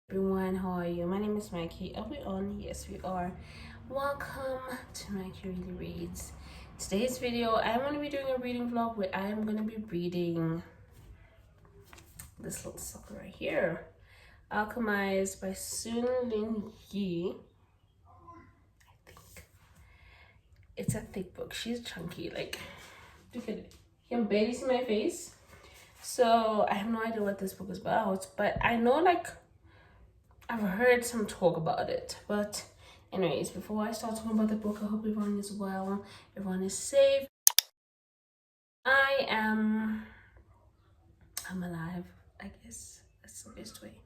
Everyone, how are you? My name is Mikey. Are we on? Yes, we are. Welcome to Mikey Really Reads. Today's video, I'm going to be doing a reading vlog where I am going to be reading this little sucker right here, Alchemised by SenLinYu. I think it's a thick book. She's chunky. Like, look at it. You can barely see my face. So I have no idea what this book is about, but I know I've heard some talk about it. But anyways, before I start talking about the book, I hope everyone is well, everyone is safe. I'm alive, I guess. That's the best way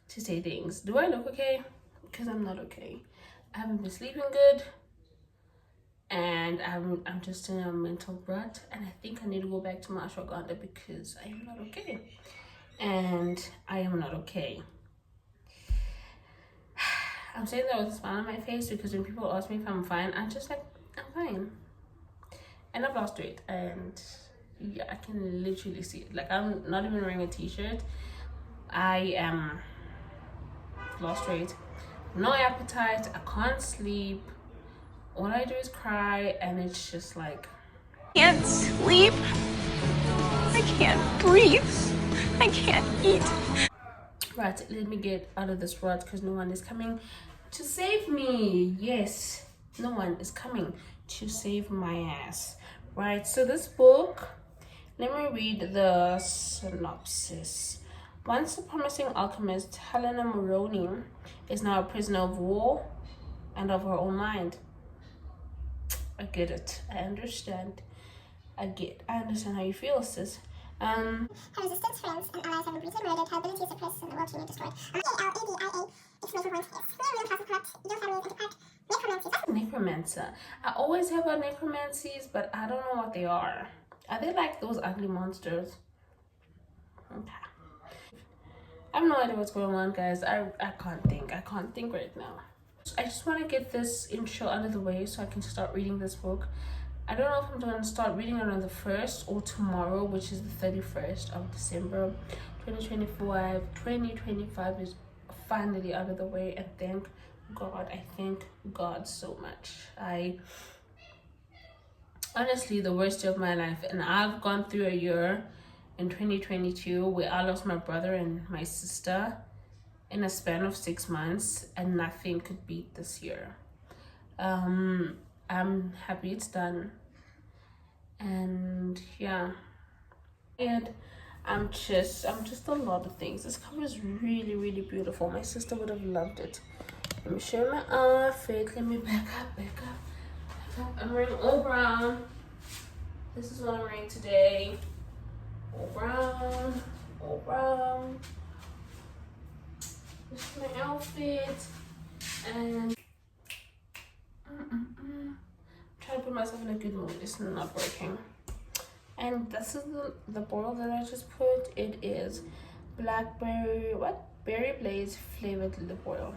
to say things. Do I look okay? Because I'm not okay. I haven't been sleeping good, and I'm just in a mental rut, and I think I need to go back to my ashwagandha because I am not okay. And I am not okay. I'm saying that with a smile on my face because when people ask me if I'm fine, I'm just like, I'm fine. And I've lost weight, and yeah, I can literally see it. Like, I'm not even wearing a t-shirt. I am lost weight, no appetite, I can't sleep. All I do is cry, and it's just like, I can't sleep. I can't breathe. I can't eat. right, let me get out of this rut because no one is coming to save me. Yes, no one is coming to save my ass. Right, so this book, let me read the synopsis. Once a promising alchemist, Helena Moroni is now a prisoner of war and of her own mind. I get it. I understand. I understand how you feel, sis. Her resistance, friends, and allies have been brutally murdered, her ability suppressed, and the world genius destroyed. ALADIA, exclamation point, yes. Real classes corrupt, your family into part. Necromancies. Necromancer. I always hear about necromancies, but I don't know what they are. Are they like those ugly monsters? Okay. I have no idea what's going on, guys. I can't think. I can't think right now. I just want to get this intro out of the way so I can start reading this book. I don't know if I'm going to start reading it on the 1st or tomorrow, which is the 31st of December 2025. 2025 is finally out of the way, and thank God. I thank God so much. Honestly, the worst year of my life, and I've gone through a year in 2022 where I lost my brother and my sister in a span of 6 months, and nothing could beat this year. I'm happy it's done, and yeah, and I'm just a lot of things. This cover is really beautiful. My sister would have loved it. Let me show my outfit. Let me back up. I'm wearing all brown. This is what I'm wearing today. All brown. This is my outfit, and I'm trying to put myself in a good mood. It's not working. And this is the boil that I just put. It is blackberry, berry blaze flavored lip oil.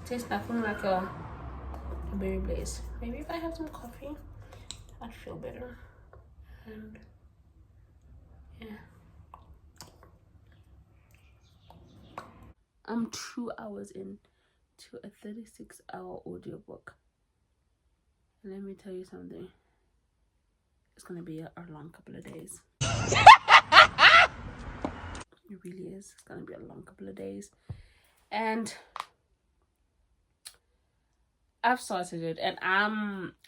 It tastes nothing like a berry blaze. Maybe if I have some coffee, I'd feel better. And yeah, I'm 2 hours in to a 36-hour audiobook. And let me tell you something. It's gonna be a long couple of days. It really is. It's gonna be a long couple of days. And I've started it, and I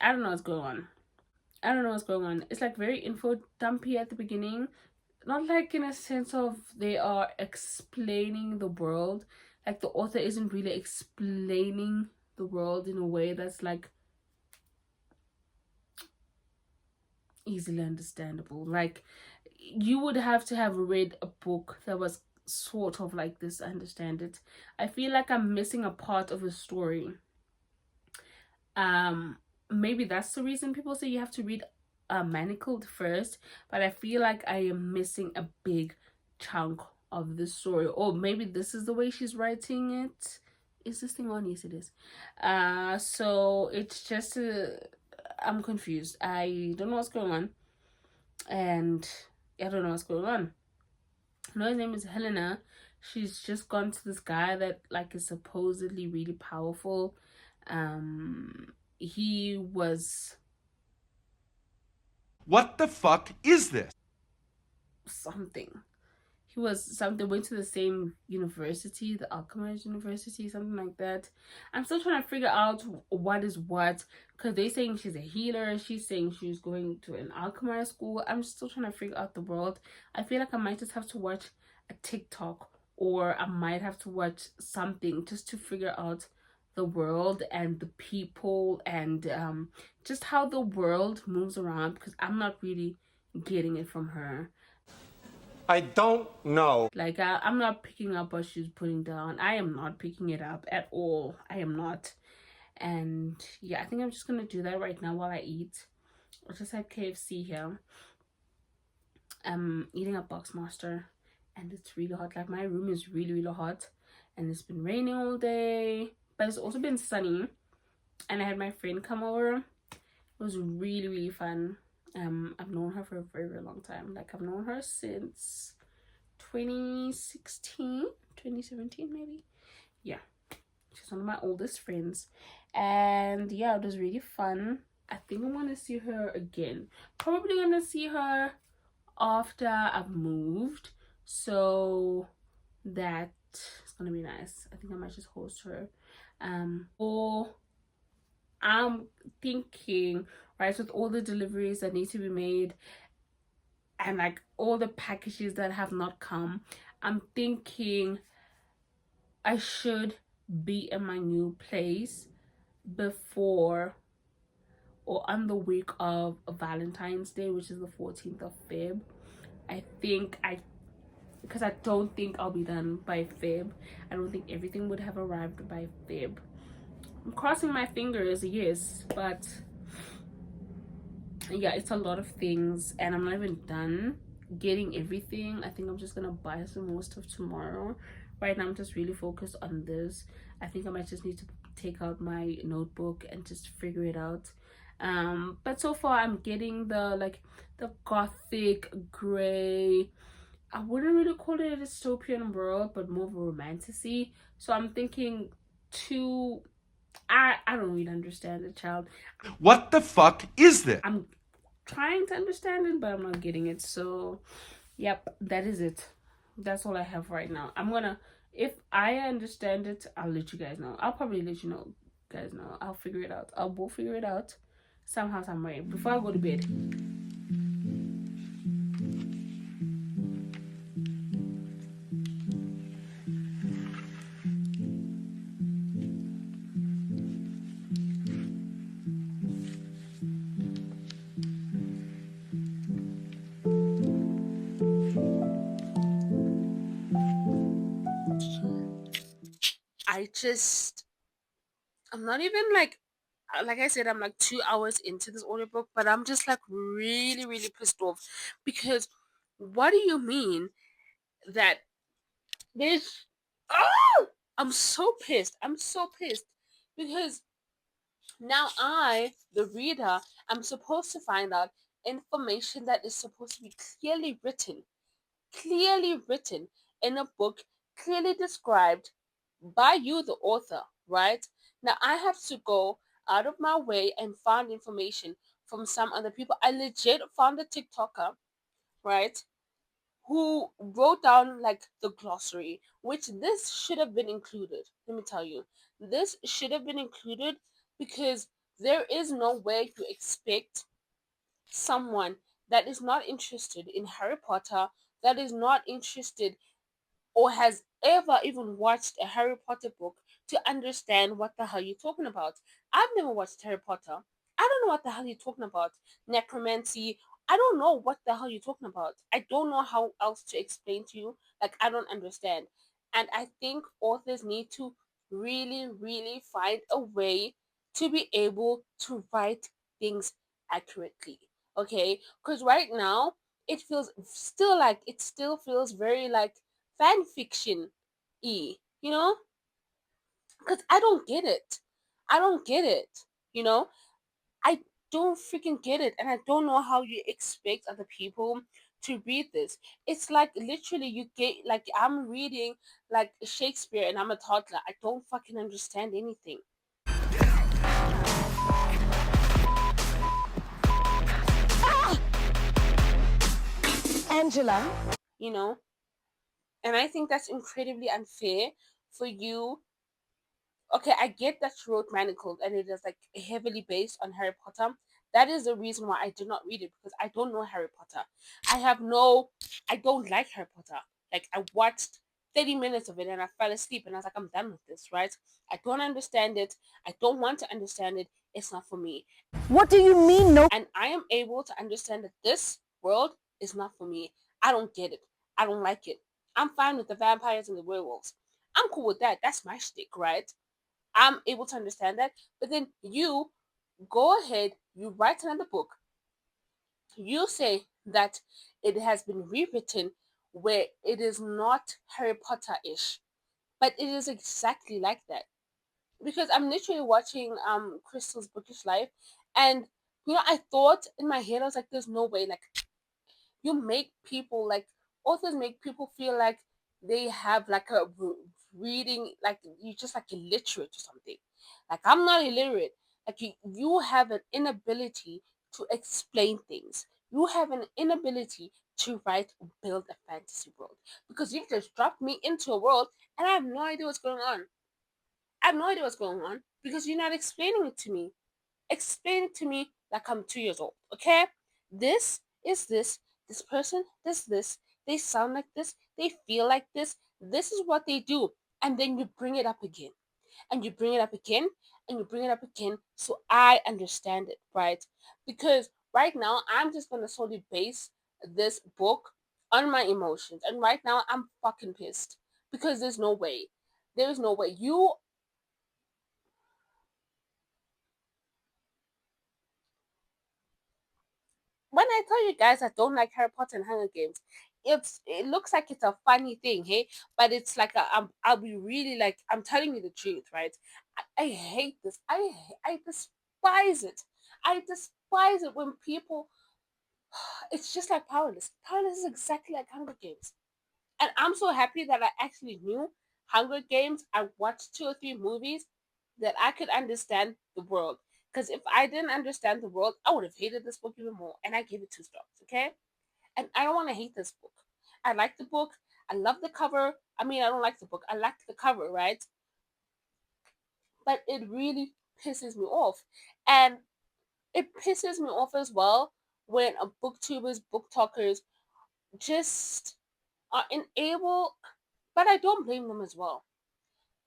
don't know what's going on. It's like very info dumpy at the beginning. Not like in a sense of they are explaining the world. Like the author isn't really explaining the world in a way that's like easily understandable. Like, you would have to have read a book that was sort of like this to understand it. I feel like I'm missing a part of the story. Maybe that's the reason people say you have to read Manacled first, but I feel like I am missing a big chunk of the story. Or maybe this is the way she's writing it. Is this thing on? Yes, it is. So it's just I'm confused. I don't know what's going on, and I don't know what's going on. I know his name is Helena. she's just gone to this guy that like is supposedly really powerful. He was What the fuck is this? something. He was something, went to the same university, the Alchemised University, something like that. I'm still trying to figure out what is what, because they're saying she's a healer, she's saying she's going to an alchemist school. I'm still trying to figure out the world. I feel like I might just have to watch a TikTok, or I might have to watch something just to figure out the world and the people, and just how the world moves around, because I'm not really getting it from her. I don't know. Like, I'm not picking up what she's putting down. I am not picking it up at all. I am not. And yeah, I think I'm just gonna do that right now while I eat. I just had KFC here. I'm eating a Boxmaster, and it's really hot. Like, my room is really, really hot, and it's been raining all day, but it's also been sunny. And I had my friend come over. It was really, really fun. I've known her for a very, very long time. Like, I've known her since 2016, 2017 maybe. Yeah, she's one of my oldest friends, and yeah, it was really fun. I think I want to see her again. Probably gonna see her after I've moved, so that's gonna be nice. I think I might just host her. Or I'm thinking, right, with all the deliveries that need to be made, and like all the packages that have not come, I'm thinking I should be in my new place before or on the week of Valentine's Day, which is the 14th of Feb. I think because I don't think I'll be done by Feb. I don't think everything would have arrived by Feb. I'm crossing my fingers, yes, but yeah, it's a lot of things, and I'm not even done getting everything. I think I'm just gonna buy some more stuff tomorrow. Right now I'm just really focused on this. I think I might just need to take out my notebook and just figure it out. But so far I'm getting the gothic gray. I wouldn't really call it a dystopian world, but more of a romantasy. So I'm thinking to I don't really understand it, child. What the fuck is this? I'm trying to understand it, but I'm not getting it. So yep, that is it. That's all I have right now. I'm gonna, if I understand it, I'll let you guys know. I'll probably let you know, guys know. I'll figure it out. We'll figure it out somehow, some way before I go to bed. I'm not even like I said, I'm like 2 hours into this audiobook, but I'm just like really, really pissed off because what do you mean that there's oh, I'm so pissed. I'm so pissed because now I, the reader, am supposed to find out information that is supposed to be clearly written in a book, clearly described by you, the author, right? Now I have to go out of my way and find information from some other people. I legit found a TikToker, right, who wrote down like the glossary, which this should have been included. Let me tell you, this should have been included because there is no way to expect someone that is not interested in Harry Potter, that is not interested or has ever even watched a Harry Potter book to understand what the hell you're talking about. I've never watched Harry Potter. I don't know what the hell you're talking about. Necromancy. I don't know what the hell you're talking about. I don't know how else to explain to you. Like, I don't understand. And I think authors need to really, really find a way to be able to write things accurately. Okay? Because right now, it still feels very like fan fiction you know, because I don't get it. I don't get it, you know. I don't freaking get it, and I don't know how you expect other people to read this. It's like literally you get like I'm reading like Shakespeare and I'm a toddler. I don't fucking understand anything. Angela. You know? And I think that's incredibly unfair for you. Okay, I get that she wrote Manacled and it is like heavily based on Harry Potter. That is the reason why I did not read it, because I don't know Harry Potter. I don't like Harry Potter. Like, I watched 30 minutes of it and I fell asleep and I was like, I'm done with this, right? I don't understand it. I don't want to understand it. It's not for me. What do you mean, no? And I am able to understand that this world is not for me. I don't get it. I don't like it. I'm fine with the vampires and the werewolves. I'm cool with that. That's my shtick, right? I'm able to understand that. But then you go ahead, you write another book. You say that it has been rewritten where it is not Harry Potter ish, but it is exactly like that. Because I'm literally watching Crystal's Bookish Life, and I thought in my head, I was like, there's no way, like, you make people like authors make people feel like they have like a reading, like you just like illiterate or something. Like, I'm not illiterate. Like, you have an inability to explain things. You have an inability to write or build a fantasy world, because you just dropped me into a world and I have no idea what's going on. I have no idea what's going on because you're not explaining it to me. Explain it to me like I'm 2 years old, okay? This is this. This person does this. They sound like this. They feel like this. This is what they do. And then you bring it up again. And you bring it up again. And you bring it up again so I understand it, right? Because right now, I'm just going to solely base this book on my emotions. And right now, I'm fucking pissed because there's no way. There's no way. When I tell you guys I don't like Harry Potter and Hunger Games, it looks like it's a funny thing, hey? But it's like I'll be really like, I'm telling you the truth, right? I hate this. I despise it. I despise it when people. It's just like Powerless. Powerless is exactly like Hunger Games. And I'm so happy that I actually knew Hunger Games. I watched 2 or 3 movies that I could understand the world. Because if I didn't understand the world, I would have hated this book even more. And I gave it 2 stars, okay? And I don't want to hate this book. I like the book. I love the cover. I mean, I don't like the book. I like the cover, right? But it really pisses me off. And it pisses me off as well when a booktubers, book talkers just are unable, but I don't blame them as well.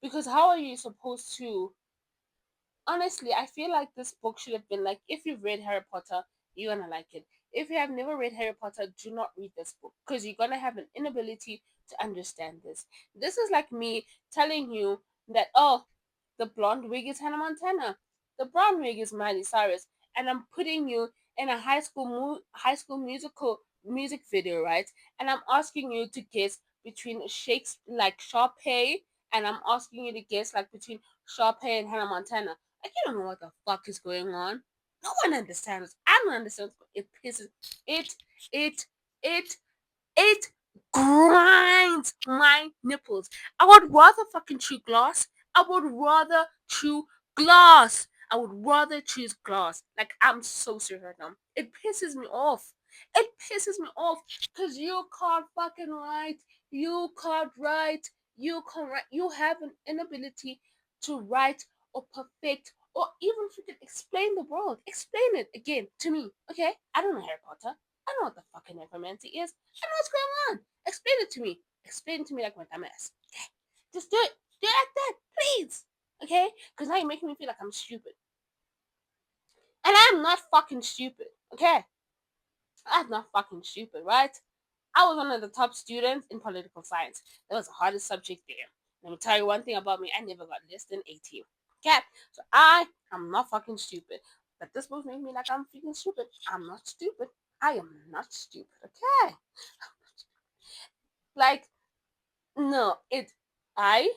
Because how are you supposed to? Honestly, I feel like this book should have been like, if you've read Harry Potter, you're gonna like it. If you have never read Harry Potter, do not read this book because you're gonna have an inability to understand this. This is like me telling you that, oh, the blonde wig is Hannah Montana, the brown wig is Miley Cyrus, and I'm putting you in a high school musical music video, right? And I'm asking you to guess between Shakespeare, like Sharpay, and I'm asking you to guess like between Sharpay and Hannah Montana. Like, you don't know what the fuck is going on. No one understands. I don't understand. It pisses. It. It. It. It grinds my nipples. I would rather fucking chew glass. I would rather chew glass. I would rather choose glass. Like, I'm so serious right now. It pisses me off. It pisses me off because you can't fucking write. You can't write. You can't write. You have an inability to write or perfect or even freaking explain the world. Explain it again to me, okay? I don't know Harry Potter. I know what the fucking necromancy is. I know what's going on. Explain it to me. Explain it to me like my dumbass. Okay? Just do it. Do it like that, please. Okay? Because now you're making me feel like I'm stupid. And I'm not fucking stupid. Okay? I'm not fucking stupid, right? I was one of the top students in political science. That was the hardest subject there. Let me tell you one thing about me. I never got less than 18. Okay? So I am not fucking stupid. But this book made me like I'm freaking stupid. I'm not stupid. I am not stupid. Okay? Like, no, I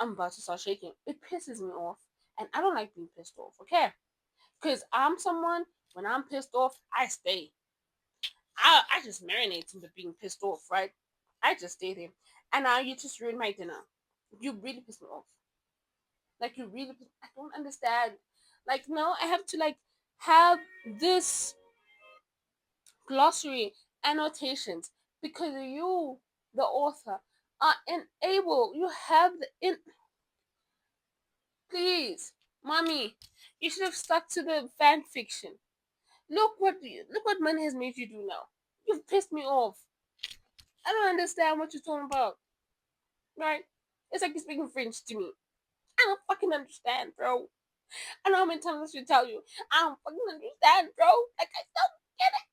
am about to start shaking. It pisses me off. And I don't like being pissed off, okay? Because I'm someone, when I'm pissed off, I stay. I just marinate into being pissed off, right? I just stay there. And now you just ruined my dinner. You really pissed me off. Like you really I don't understand. Like now I have to like have this glossary annotations because you, the author, are unable. You have the in please, mommy, you should have stuck to the fan fiction. Look what money has made you do now. You've pissed me off. I don't understand what you're talking about. Right? It's like you're speaking French to me. I don't fucking understand, bro. I know how many times I should tell you. I don't fucking understand, bro. Like I don't get it.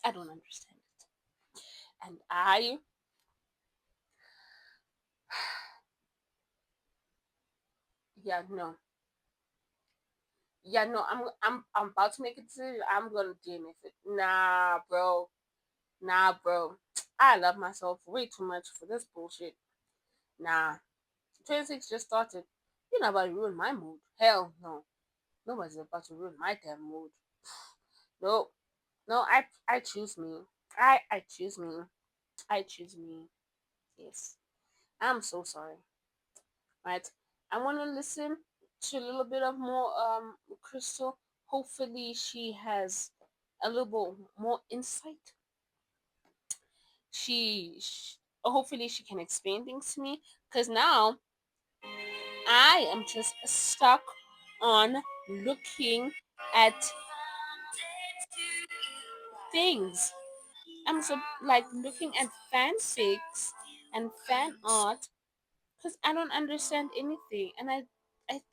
I don't understand it. And yeah, no. Yeah, no, I'm about to make a decision. I'm gonna DNF it. Nah, bro. Nah, bro. I love myself way too much for this bullshit. Nah. 26 just started. You're not about to ruin my mood. Hell no. Nobody's about to ruin my damn mood. No. No, I choose me. I choose me. I choose me. Yes. I'm so sorry. Right. I wanna listen to a little bit of more Crystal. Hopefully she has a little more insight. Hopefully she can explain things to me. Cause now I am just stuck on looking at things. I'm so like looking at fanfics and fan art because I don't understand anything, and I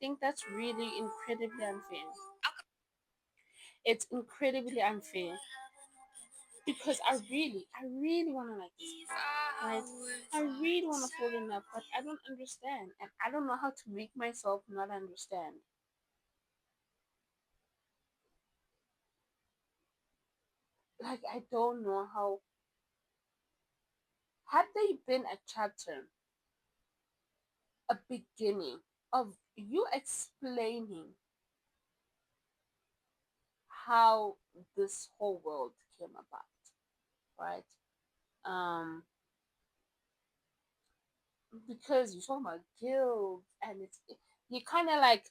think that's really incredibly unfair. It's incredibly unfair because I really want to like this, right? I really want to fall in love, but I don't understand, and I don't know how to make myself not understand. Like I don't know how. Had they been a chapter, a beginning of you explaining how this whole world came about, right? Um, because you're talking about guild, and it's you kind of like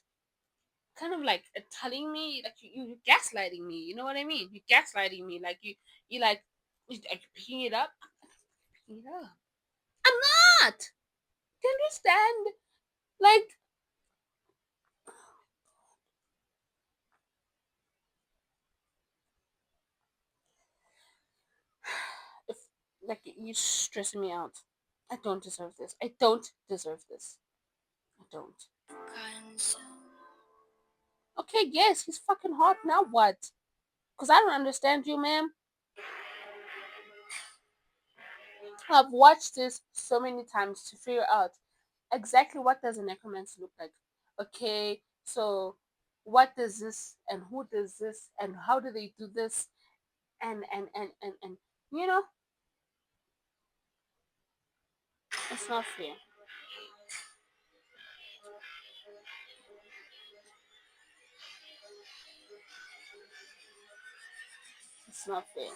telling me like you gaslighting me. You know what I mean? You gaslighting me like you like picking it up. Picking it up. I'm not. Do you understand? Like if like you're stressing me out. I don't deserve this. I don't deserve this. I don't. Okay, yes, he's fucking hot. Now what? Because I don't understand you, ma'am. I've watched this so many times to figure out exactly what does a necromancer look like. Okay, so what does this and who does this and how do they do this and you know, it's not fair. It's not fair.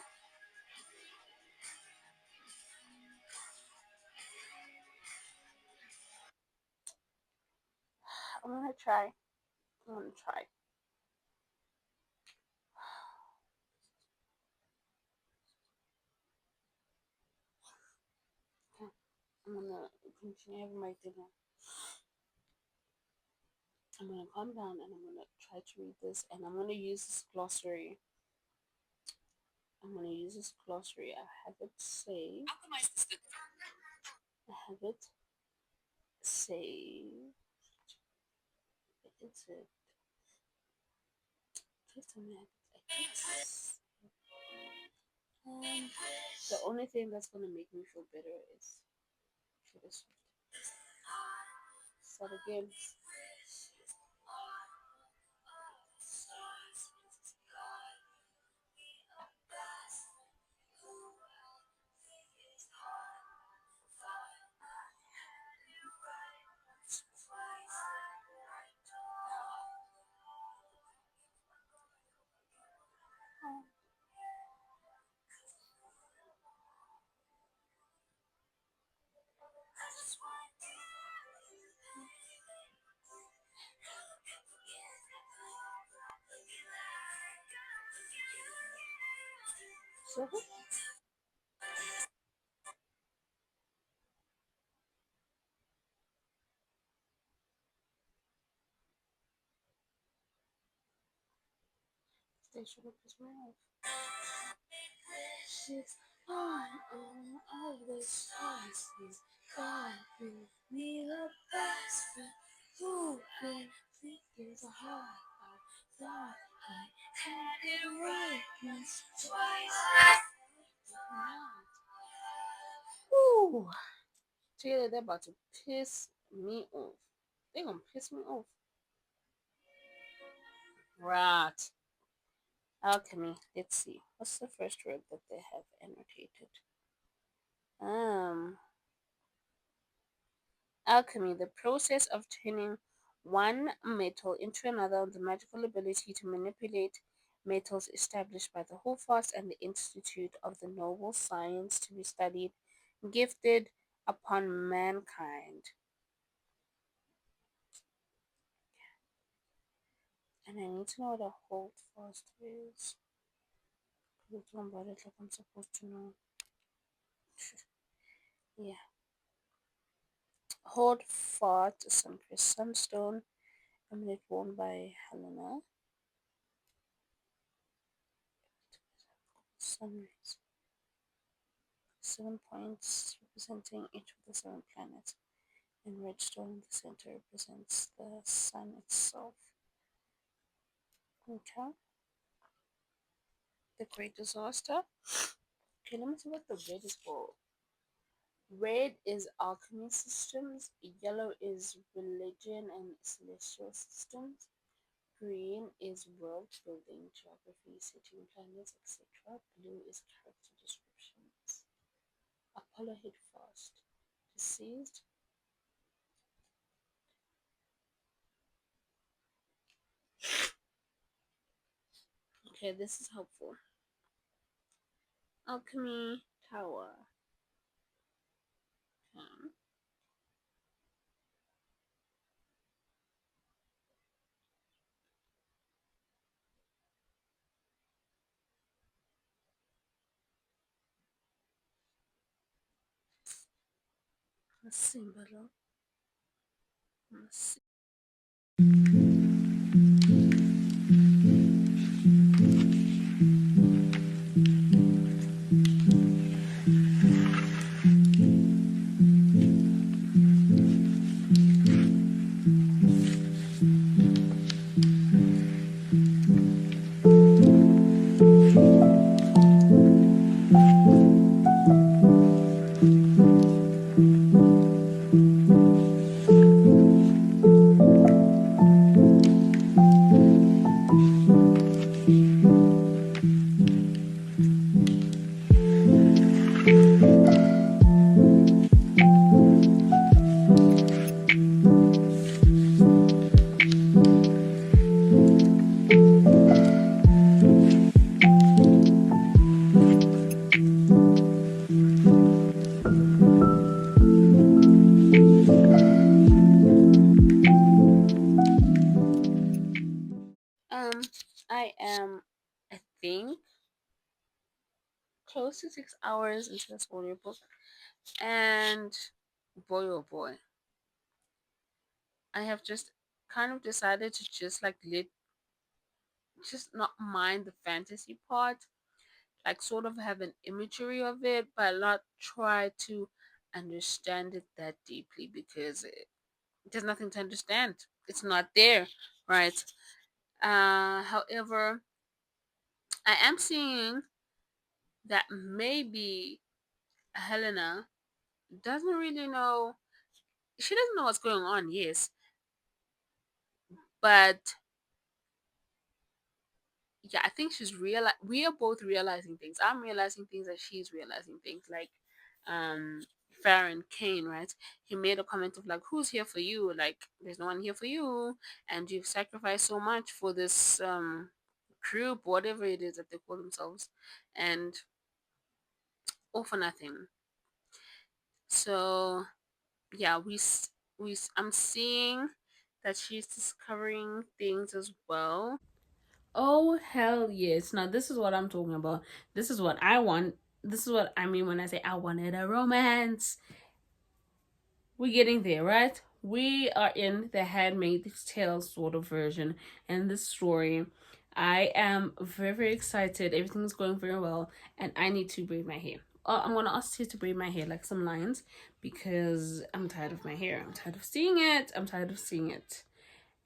I'm gonna try. I'm gonna try. Okay. I'm gonna continue having my dinner. I'm gonna calm down and I'm gonna try to read this and I'm gonna use this glossary. I'm gonna use this glossary. I have it saved. I have it saved. It's it. Just a minute. Um, the only thing that's gonna make me feel better is for this. Start again. So they should have pissed me off. She's on all the choices. God give me a best friend who could think is a heart. I thought I had it right once, twice. Ooh, Taylor, they're about to piss me off. They're gonna piss me off. Right. Alchemy. Let's see. What's the first word that they have annotated? Um, Alchemy, the process of turning one metal into another, the magical ability to manipulate metals established by the Holdfast and the Institute of the Noble Science to be studied, gifted upon mankind. And I need to know what a Holdfast is. Because it's one about it like I'm supposed to know. Yeah. Holdfast is some sunstone, amulet worn by Helena. Sunrays. 7 points representing each of the 7 planets, and red stone in the center represents the sun itself. Okay, the great disaster. Okay, let me see what the red is for. Red is alchemy systems, yellow is religion and celestial systems, green is world building, geography, setting planets, etc. Blue is character descriptions. Apollo hit fast. Deceased. Okay, this is helpful. Alchemy Tower. Okay. A symbol. Let's I am, I think, close to 6 hours into this audiobook, and boy oh boy, I have just kind of decided to just just not mind the fantasy part, like sort of have an imagery of it, but not try to understand it that deeply because there's nothing to understand. It's not there, right? However, I am seeing that maybe Helena doesn't really know. She doesn't know what's going on, yes, but yeah, I think we are both realizing things. I'm realizing things and she's realizing things. Like, um, Farron Kane, right? He made a comment of like, "Who's here for you? Like, there's no one here for you, and you've sacrificed so much for this group, whatever it is that they call themselves, and all for nothing." So yeah, I'm seeing that she's discovering things as well. Oh hell yes. Now this is what I'm talking about. This is what I want. This is what I mean when I say I wanted a romance. We're getting there, right? We are in the Handmaid's Tale sort of version and this story. I am very, very excited. Everything's going very well, and I need to braid my hair. I'm gonna ask you to braid my hair like some lines because I'm tired of my hair. I'm tired of seeing it. I'm tired of seeing it.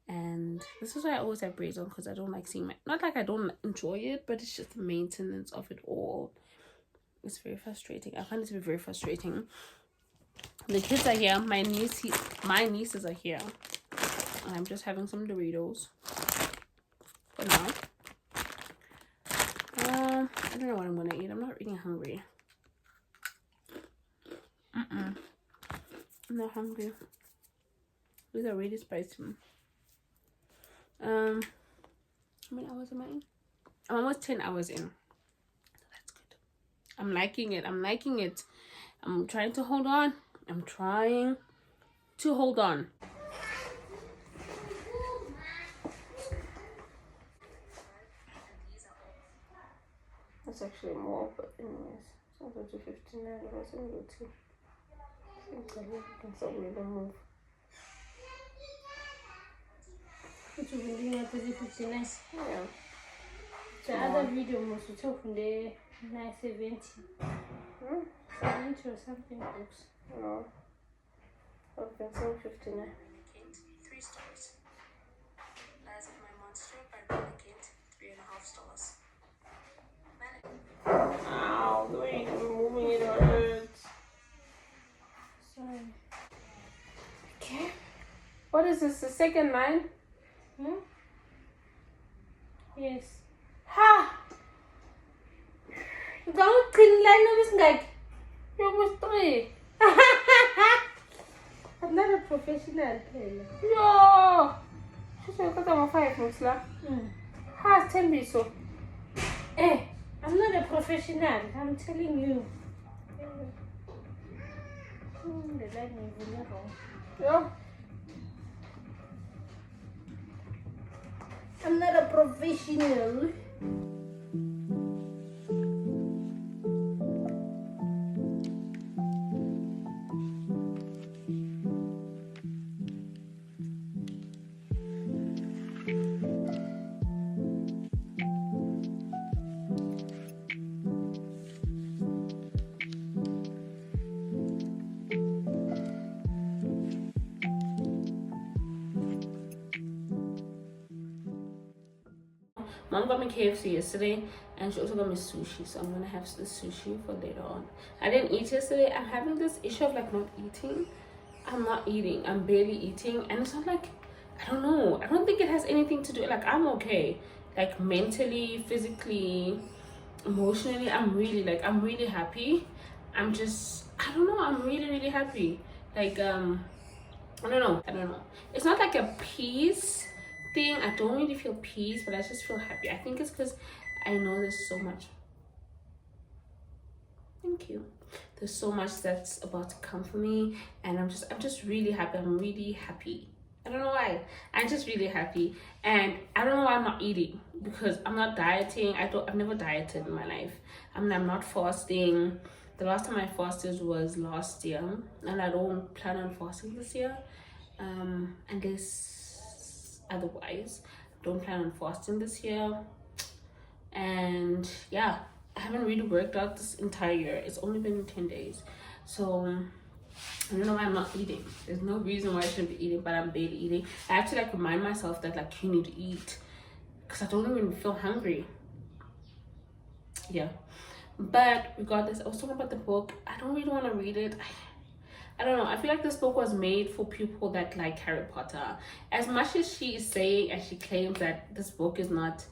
And this is why I always have braids on, because I don't like seeing my, not like I don't enjoy it, but it's just the maintenance of it all. It's very frustrating. I find it to be very frustrating. The kids are here. My nieces are here. I'm just having some Doritos for now. I don't know what I'm gonna eat. I'm not really hungry. I'm not hungry. These are really spicy. How many hours am I in? I'm almost 10 hours in. That's good. I'm liking it. I'm liking it. I'm trying to hold on. I'm trying to hold on. That's actually more, but anyways. So I'll go to 59. I was going to go to. I think I can start with the move. Which will be doing at 59. Yeah. The other video must be from the 970. 70 or something books. No. I've been saying 59. 3 stars. Lies of My Monster by Ronnie Kent, 3.5 stars. Ow, the way you're moving it hurts. Sorry. Okay. What is this? The second line? Yes. Ha! Don't clean line of this guy. You're almost 3. I'm not a professional player. Yo! She's going to cut 5 months. Ha, 10 biso. Hey, I'm not a professional. I'm telling you. The line is really wrong. Yo. I'm not a professional. Mom got me KFC yesterday, and she also got me sushi, so I'm gonna have the sushi for later on. I didn't eat yesterday. I'm having this issue of like not eating. I'm not eating. I'm barely eating, and it's not like, I don't know. I don't think it has anything to do. Like, I'm okay. Like, mentally, physically, emotionally, I'm really happy. I don't know. I'm really, really happy. Like, I don't know. It's not like a peace thing. I don't really feel peace, but I just feel happy. I think it's because I know there's so much. Thank you. There's so much that's about to come for me, and I'm just really happy. I'm really happy. I don't know why. I'm just really happy, and I don't know why I'm not eating, because I'm not dieting. I've never dieted in my life. I'm not fasting. The last time I fasted was last year, and I don't plan on fasting this year, unless otherwise. Don't plan on fasting this year. And yeah, I haven't really worked out this entire year. It's only been 10 days, so I don't know why I'm not eating. There's no reason why I shouldn't be eating, but I'm barely eating. I have to like remind myself that like you need to eat, because I don't even feel hungry. Yeah, but regardless, I was talking about the book. I don't really want to read it. I don't know. I feel like this book was made for people that like Harry Potter. As much as she is saying, and she claims that this book is not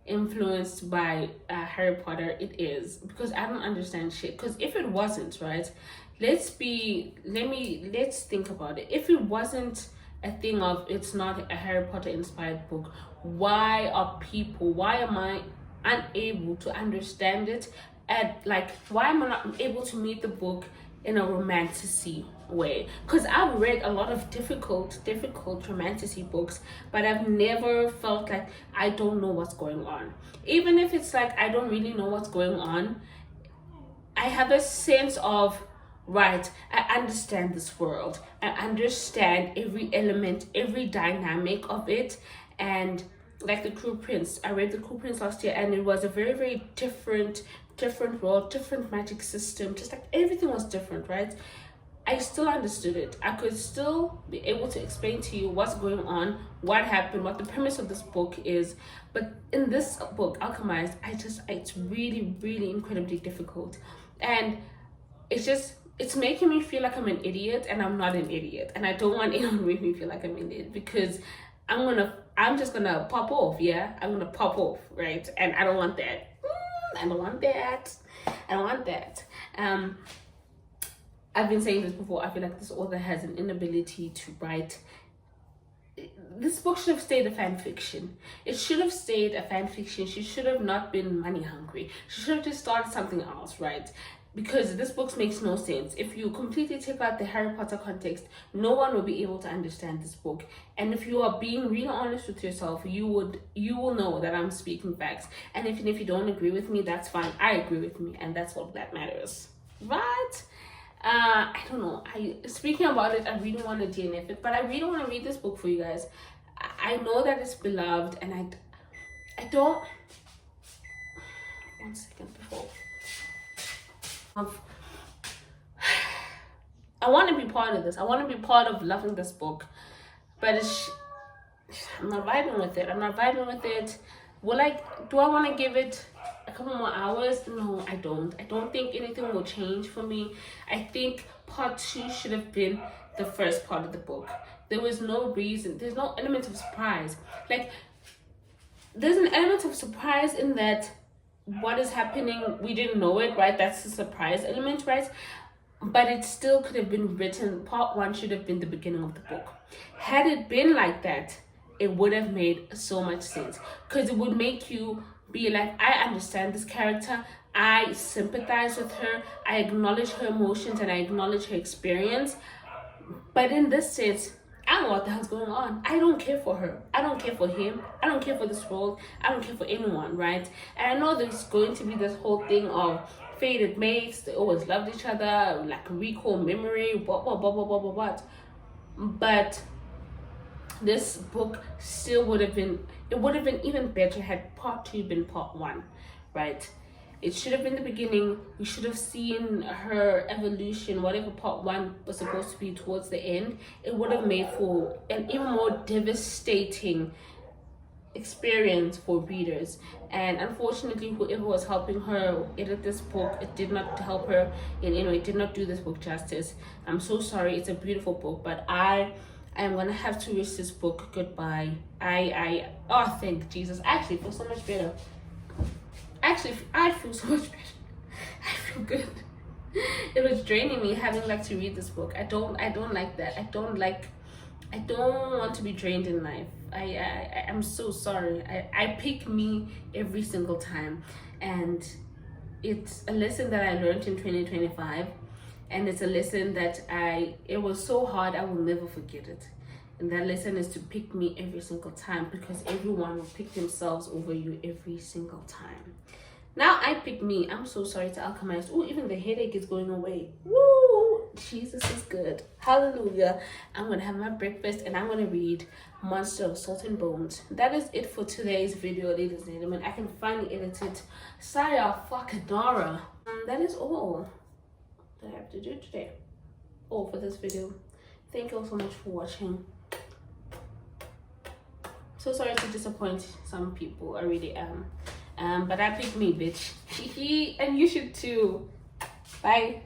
influenced by Harry Potter, it is, because I don't understand shit. Because if it wasn't, right, let's think about it. If it wasn't a thing of it's not a Harry Potter inspired book, why am I unable to understand it? And like, why am I not able to meet the book in a romantasy? way, because I've read a lot of difficult romantic books, but I've never felt like I don't know what's going on. Even if it's like I don't really know what's going on, I have a sense of, right, I understand this world, I understand every element, every dynamic of it. And like the Cruel Prince, I read the Cruel Prince last year, and it was a very different world, different magic system, just like everything was different, right? I still understood it. I could still be able to explain to you what's going on, what happened, what the premise of this book is. But in this book, Alchemised, it's really incredibly difficult. And it's making me feel like I'm an idiot, and I'm not an idiot. And I don't want anyone to make me feel like I'm an idiot, because I'm just gonna pop off, yeah? I'm gonna pop off, right? And I don't want that. I don't want that. I've been saying this before, I feel like this author has an inability to write. This book should have stayed a fan fiction. It should have stayed a fan fiction. She should have not been money hungry. She should have just started something else, right? Because this book makes no sense. If you completely take out the Harry Potter context, no one will be able to understand this book. And if you are being really honest with yourself, you will know that I'm speaking facts. And if you don't agree with me, that's fine. I agree with me, and that's what that matters, right? I don't know. Speaking about it, I really want to DNF it, but I really want to read this book for you guys. I know that it's beloved, and I don't. 1 second before. I want to be part of this. I want to be part of loving this book, but I'm not vibing with it. Do I want to give it a couple more hours? No, I don't. I don't think anything will change for me. I think part 2 should have been the first part of the book. There was no reason. There's no element of surprise. Like, there's an element of surprise in that what is happening, we didn't know it, right? That's the surprise element, right? But it still could have been written. Part 1 should have been the beginning of the book. Had it been like that, it would have made so much sense, because it would make you be like, I understand this character, I sympathize with her, I acknowledge her emotions, and I acknowledge her experience. But in this sense, I don't know what the hell's going on. I don't care for her. I don't care for him. I don't care for this world. I don't care for anyone, right? And I know there's going to be this whole thing of fated mates, they always loved each other, like recall memory, what. But this book still would have been even better had part 2 been part 1, right? It should have been the beginning. We should have seen her evolution, whatever part 1 was supposed to be towards the end. It would have made for an even more devastating experience for readers. And unfortunately, whoever was helping her edit this book, it did not help her in any way. It did not do this book justice. I'm so sorry. It's a beautiful book, but I am gonna have to wish this book goodbye. Oh, thank Jesus. I actually feel so much better. I feel so much better. I feel good. It was draining me having to read this book. I don't like that. I don't want to be drained in life. I'm so sorry. I pick me every single time, and it's a lesson that I learned in 2025, and it's a lesson that it was so hard, I will never forget it. And that lesson is to pick me every single time, because everyone will pick themselves over you every single time. Now I pick me. I'm so sorry to Alchemised. Oh, even the headache is going away. Woo! Jesus is good. Hallelujah. I'm going to have my breakfast, and I'm going to read Monster of Salt and Bones. That is it for today's video, ladies and gentlemen. I can finally edit it. Saya Fakadara. That is all that I have to do today. All for this video. Thank you all so much for watching. So sorry to disappoint some people. I really am. But I picked me, bitch. And you should too. Bye.